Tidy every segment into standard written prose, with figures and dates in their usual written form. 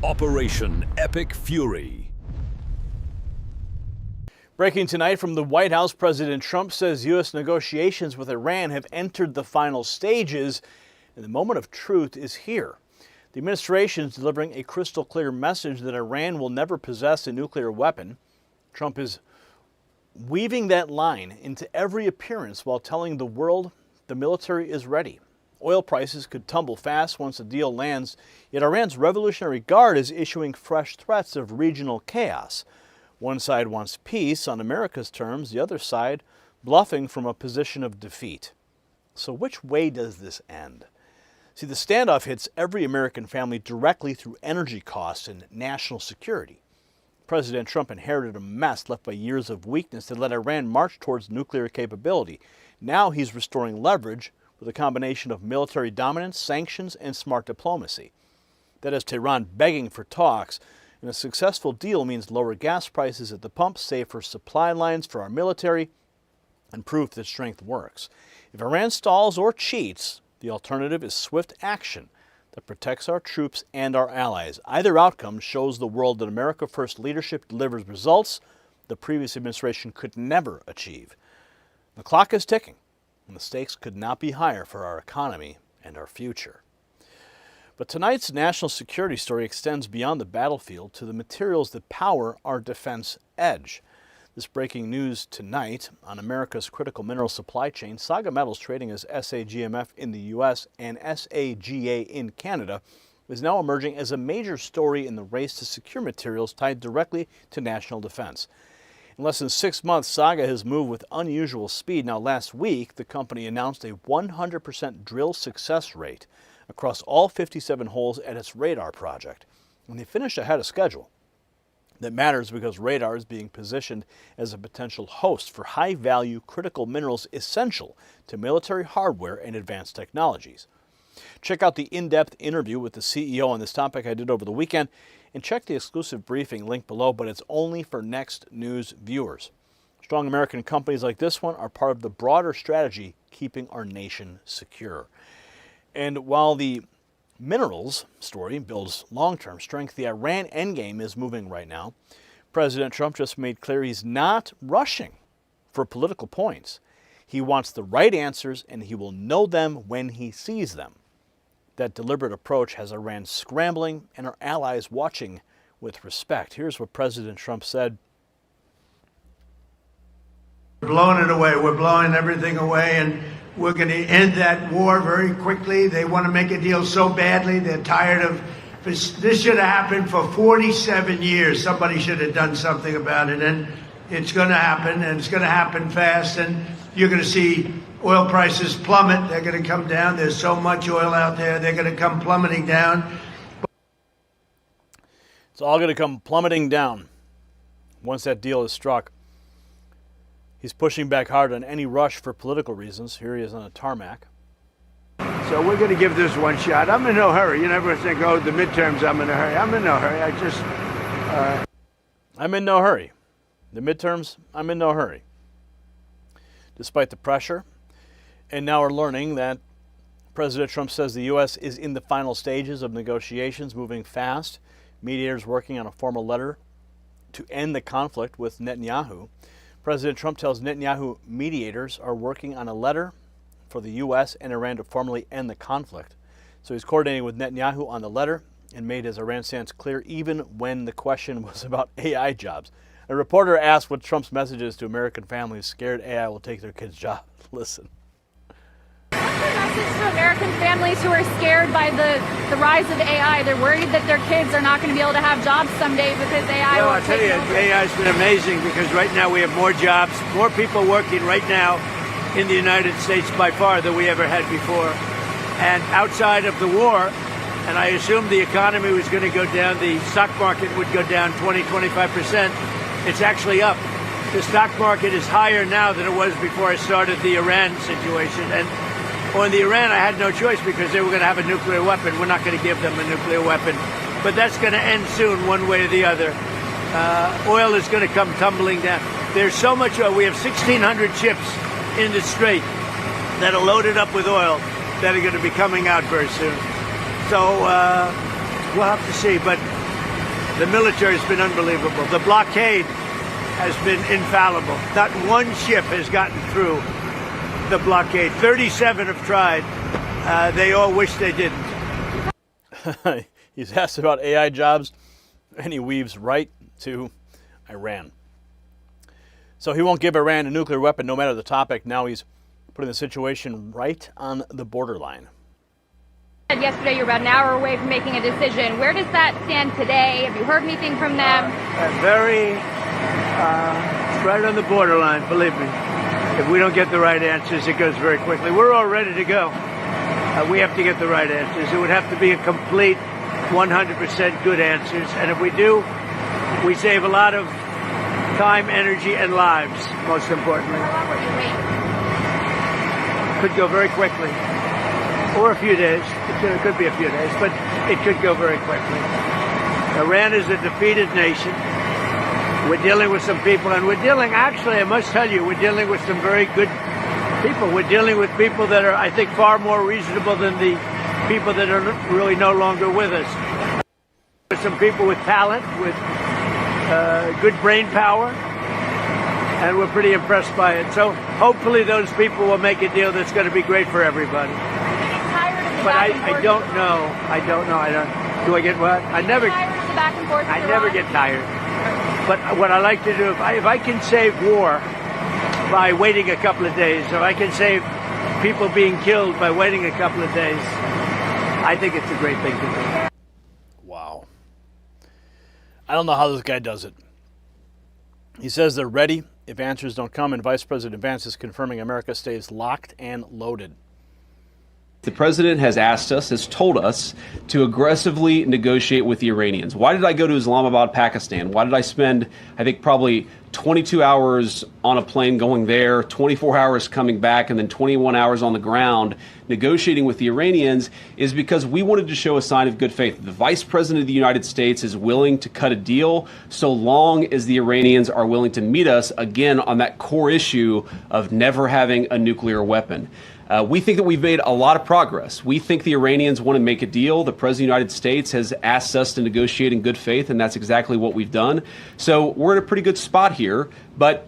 Operation Epic Fury. Breaking tonight from the White House, President Trump says U.S. negotiations with Iran have entered the final stages, and the moment of truth is here. The administration is delivering a crystal clear message that Iran will never possess a nuclear weapon. Trump is weaving that line into every appearance while telling the world the military is ready. Oil prices could tumble fast once the deal lands, yet Iran's Revolutionary Guard is issuing fresh threats of regional chaos. One side wants peace on America's terms, the other side bluffing from a position of defeat. So which way does this end? See, the standoff hits every American family directly through energy costs and national security. President Trump inherited a mess left by years of weakness that let Iran march towards nuclear capability. Now he's restoring leverage with a combination of military dominance, sanctions, and smart diplomacy. That is Tehran begging for talks, and a successful deal means lower gas prices at the pump, safer supply lines for our military, and proof that strength works. If Iran stalls or cheats, the alternative is swift action that protects our troops and our allies. Either outcome shows the world that America First leadership delivers results the previous administration could never achieve. The clock is ticking, and the stakes could not be higher for our economy and our future. But tonight's national security story extends beyond the battlefield to the materials that power our defense edge. This breaking news tonight on America's critical mineral supply chain, SAGA metals trading as SAGMF in the U.S. and SAGA in Canada, is now emerging as a major story in the race to secure materials tied directly to national defense. In less than 6 months, SAGA has moved with unusual speed. Now, last week, the company announced a 100% drill success rate across all 57 holes at its radar project. And they finished ahead of schedule. That matters because radar is being positioned as a potential host for high-value critical minerals essential to military hardware and advanced technologies. Check out the in-depth interview with the CEO on this topic I did over the weekend, and check the exclusive briefing link below, but it's only for Next News viewers. Strong American companies like this one are part of the broader strategy keeping our nation secure. And while the minerals story builds long-term strength, the Iran endgame is moving right now. President Trump just made clear he's not rushing for political points. He wants the right answers, and he will know them when he sees them. That deliberate approach has Iran scrambling and our allies watching with respect. Here's what President Trump said. We're blowing it away. We're blowing everything away, and we're going to end that war very quickly. They want to make a deal so badly. They're tired of this. This should have happened for 47 years. Somebody should have done something about it, and it's going to happen, and it's going to happen fast, and you're going to see oil prices plummet. They're going to come down. There's so much oil out there. They're going to come plummeting down. It's all going to come plummeting down once that deal is struck. He's pushing back hard on any rush for political reasons. Here he is on a tarmac. So we're going to give this one shot. I'm in no hurry. You never think, oh, the midterms, I'm in a hurry. I'm in no hurry. I'm in no hurry. The midterms, I'm in no hurry. Despite the pressure, and now we're learning that President Trump says the U.S. is in the final stages of negotiations, moving fast. Mediators working on a formal letter to end the conflict with Netanyahu. President Trump tells Netanyahu mediators are working on a letter for the U.S. and Iran to formally end the conflict. So he's coordinating with Netanyahu on the letter and made his Iran stance clear even when the question was about AI jobs. A reporter asked what Trump's message is to American families scared AI will take their kids' jobs. Listen. What's the message to American families who are scared by the rise of AI? They're worried that their kids are not going to be able to have jobs someday because AI Well, will I'll tell you, AI has been amazing because right now we have more jobs, more people working right now in the United States by far than we ever had before. And outside of the war, and I assumed the economy was going to go down, the stock market would go down 20-25%. It's actually up. The stock market is higher now than it was before I started the Iran situation. And on the Iran, I had no choice because they were going to have a nuclear weapon. We're not going to give them a nuclear weapon. But that's going to end soon, one way or the other. Oil is going to come tumbling down. There's so much oil. We have 1,600 ships in the Strait that are loaded up with oil that are going to be coming out very soon. So we'll have to see. But The military has been unbelievable. The blockade has been infallible. Not one ship has gotten through the blockade. 37 have tried. They all wish they didn't. He's asked about AI jobs, and he weaves right to Iran. So he won't give Iran a nuclear weapon no matter the topic. Now he's putting the situation right on the borderline. Yesterday you were about an hour away from making a decision. Where does that stand today? Have you heard anything from them? Right on the borderline, believe me. If we don't get the right answers, it goes very quickly. We're all ready to go. We have to get the right answers. It would have to be a complete 100% good answers. And if we do, we save a lot of time, energy, and lives, most importantly. How long will you wait? Could go very quickly. Or a few days. It could be a few days, but it could go very quickly. Iran is a defeated nation. We're dealing with some people, and we're dealing, actually, I must tell you, we're dealing with some very good people. We're dealing with people that are, I think, far more reasonable than the people that are really no longer with us. There's some people with talent, with good brain power, and we're pretty impressed by it. So hopefully those people will make a deal that's going to be great for everybody. But I don't know. Do I get what? I never get tired. But what I like to do, if I can save war by waiting a couple of days, if I can save people being killed by waiting a couple of days, I think it's a great thing to do. Wow. I don't know how this guy does it. He says they're ready if answers don't come, and Vice President Vance is confirming America stays locked and loaded. The president has asked us, has told us, to aggressively negotiate with the Iranians. Why did I go to Islamabad, Pakistan? Why did I spend, I think, probably 22 hours on a plane going there, 24 hours coming back, and then 21 hours on the ground negotiating with the Iranians? Is because we wanted to show a sign of good faith. The Vice President of the United States is willing to cut a deal so long as the Iranians are willing to meet us, again, on that core issue of never having a nuclear weapon. We think that we've made a lot of progress. We think the Iranians want to make a deal. The President of the United States has asked us to negotiate in good faith, and that's exactly what we've done. So we're in a pretty good spot here, but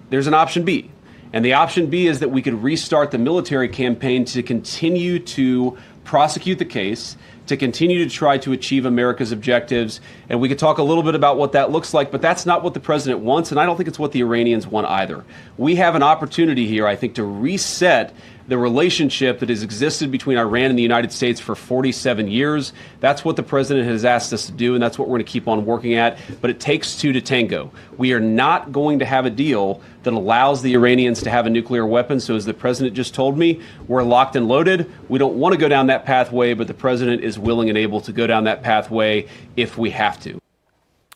there's an option B. And the option B is that we could restart the military campaign to continue to prosecute the case, to continue to try to achieve America's objectives. And we could talk a little bit about what that looks like, but that's not what the president wants, and I don't think it's what the Iranians want either. We have an opportunity here, I think, to reset the relationship that has existed between Iran and the United States for 47 years. That's what the president has asked us to do, and that's what we're going to keep on working at. But it takes two to tango. We are not going to have a deal that allows the Iranians to have a nuclear weapon. So as the president just told me, we're locked and loaded. We don't want to go down that pathway, but the president is willing and able to go down that pathway if we have to.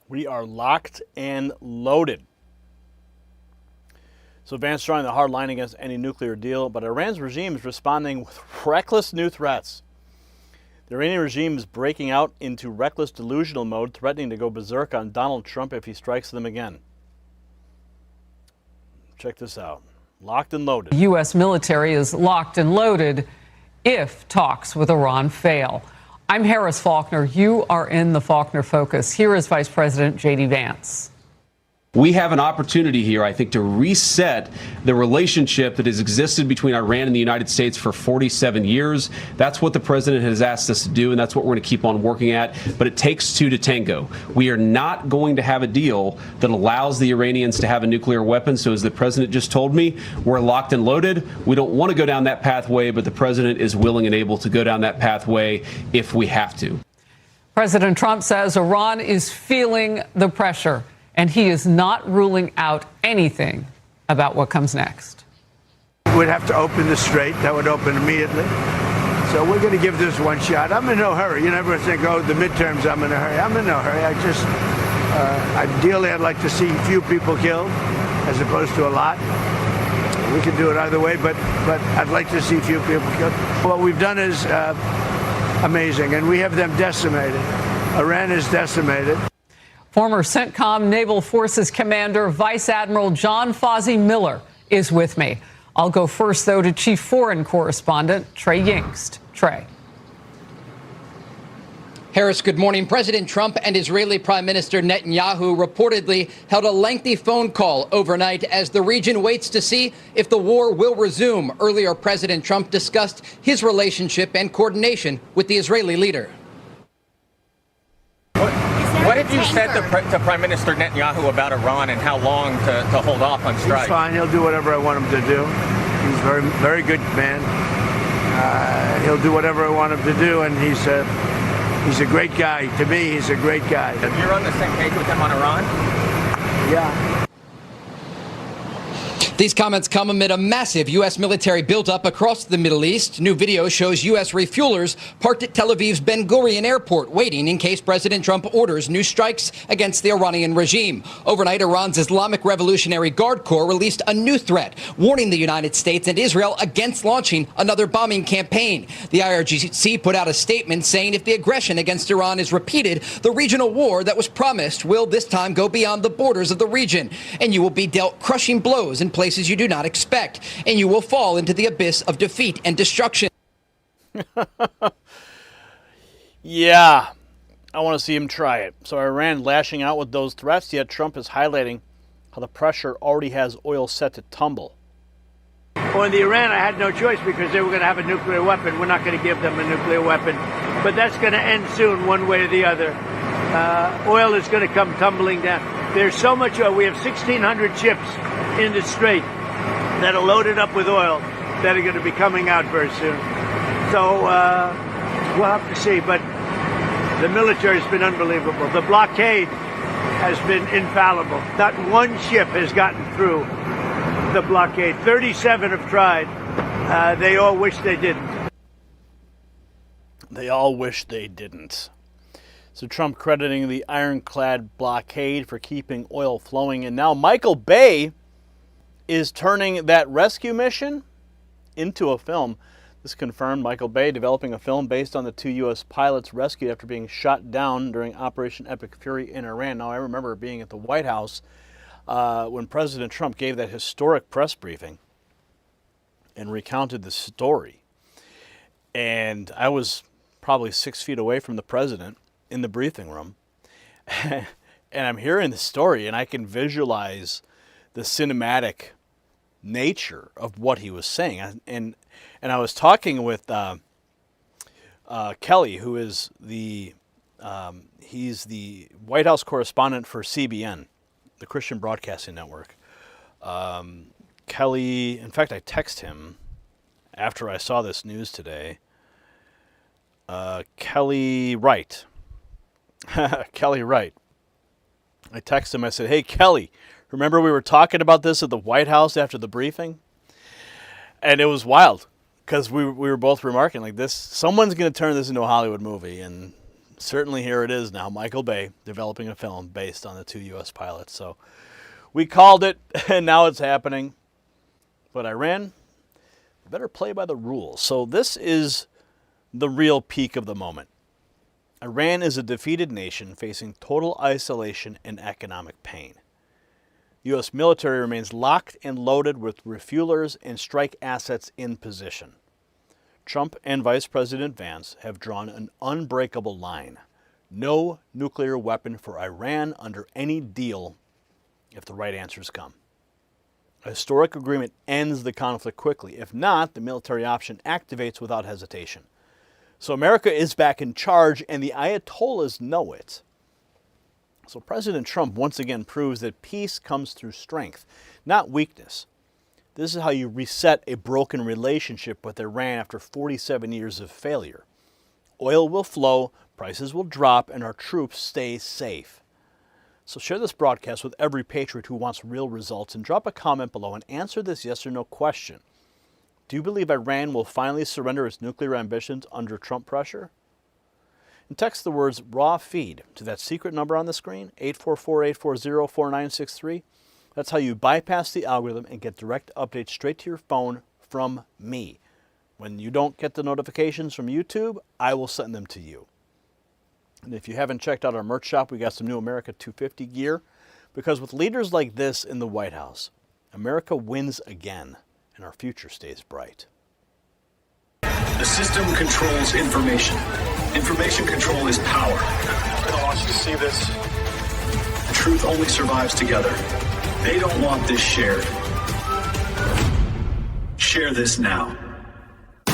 We are locked and loaded. So Vance drawing the hard line against any nuclear deal, but Iran's regime is responding with reckless new threats. The Iranian regime is breaking out into reckless delusional mode, threatening to go berserk on Donald Trump if he strikes them again. Check this out. Locked and loaded. The U.S. military is locked and loaded if talks with Iran fail. I'm Harris Faulkner. You are in the Faulkner Focus. Here is Vice President JD Vance. We have an opportunity here, I think, to reset the relationship that has existed between Iran and the United States for 47 years. That's what the president has asked us to do, and that's what we're going to keep on working at. But it takes two to tango. We are not going to have a deal that allows the Iranians to have a nuclear weapon. So as the president just told me, we're locked and loaded. We don't want to go down that pathway, but the president is willing and able to go down that pathway if we have to. President Trump says Iran is feeling the pressure, and he is not ruling out anything about what comes next. We'd have to open the strait. That would open immediately. So we're going to give this one shot. I'm in no hurry. You never think, oh, the midterms, I'm in a hurry. I'm in no hurry. Ideally, I'd like to see few people killed as opposed to a lot. We can do it either way, but I'd like to see few people killed. What we've done is amazing, and we have them decimated. Iran is decimated. Former CENTCOM Naval Forces Commander Vice Admiral John Fozzie Miller is with me. I'll go first, though, to Chief Foreign Correspondent Trey Yingst. Trey. Harris, good morning. President Trump and Israeli Prime Minister Netanyahu reportedly held a lengthy phone call overnight as the region waits to see if the war will resume. Earlier, President Trump discussed his relationship and coordination with the Israeli leader. What have you said to Prime Minister Netanyahu about Iran and how long to hold off on strike? He's fine. He'll do whatever I want him to do. He's a very good man. He'll do whatever I want him to do, and he's a great guy. To me, he's a great guy. You're on the same page with him on Iran? Yeah. These comments come amid a massive U.S. military buildup across the Middle East. New video shows U.S. refuelers parked at Tel Aviv's Ben Gurion airport, waiting in case President Trump orders new strikes against the Iranian regime. Overnight, Iran's Islamic Revolutionary Guard Corps released a new threat, warning the United States and Israel against launching another bombing campaign. The IRGC put out a statement saying if the aggression against Iran is repeated, the regional war that was promised will this time go beyond the borders of the region, and you will be dealt crushing blows in places you do not expect, and you will fall into the abyss of defeat and destruction. Yeah, I want to see him try it. So Iran lashing out with those threats, yet Trump is highlighting how the pressure already has oil set to tumble. Well, in the Iran, I had no choice because they were going to have a nuclear weapon. We're not going to give them a nuclear weapon. But that's going to end soon, one way or the other. Oil is going to come tumbling down. There's so much oil. We have 1,600 ships in the Strait that are loaded up with oil that are going to be coming out very soon. So we'll have to see. But the military has been unbelievable. The blockade has been infallible. Not one ship has gotten through the blockade. 37 have tried. They all wish they didn't. They all wish they didn't. So Trump crediting the ironclad blockade for keeping oil flowing. And now Michael Bay is turning that rescue mission into a film. This confirmed Michael Bay developing a film based on the 2 U.S. pilots rescued after being shot down during Operation Epic Fury in Iran. Now, I remember being at the White House when President Trump gave that historic press briefing and recounted the story. And I was probably 6 feet away from the president in the briefing room. And I'm hearing the story, and I can visualize the cinematic nature of what he was saying. And I was talking with Kelly, who is he's the White House correspondent for CBN, the Christian Broadcasting Network. Kelly, in fact, I texted him after I saw this news today. Kelly Wright. Kelly Wright. I texted him. I said, "Hey, Kelly, remember we were talking about this at the White House after the briefing?" And it was wild because we were both remarking like this. Someone's going to turn this into a Hollywood movie, and certainly here it is now. Michael Bay developing a film based on the 2 U.S. pilots. So we called it, and now it's happening. But Iran, better play by the rules. So this is the real peak of the moment. Iran is a defeated nation facing total isolation and economic pain. The U.S. military remains locked and loaded with refuelers and strike assets in position. Trump and Vice President Vance have drawn an unbreakable line. No nuclear weapon for Iran under any deal if the right answers come. A historic agreement ends the conflict quickly. If not, the military option activates without hesitation. So America is back in charge, and the Ayatollahs know it. So President Trump once again proves that peace comes through strength, not weakness. This is how you reset a broken relationship with Iran after 47 years of failure. Oil will flow, prices will drop, and our troops stay safe. So share this broadcast with every patriot who wants real results, and drop a comment below and answer this yes or no question. Do you believe Iran will finally surrender its nuclear ambitions under Trump pressure? And text the words raw feed to that secret number on the screen, 844-840-4963. That's how you bypass the algorithm and get direct updates straight to your phone from me. When you don't get the notifications from YouTube, I will send them to you. And if you haven't checked out our merch shop, we got some new America 250 gear. Because with leaders like this in the White House, America wins again. And our future stays bright. The system controls information Information control is power. I don't want you to see this. Truth only survives together. They don't want this shared. Share this now.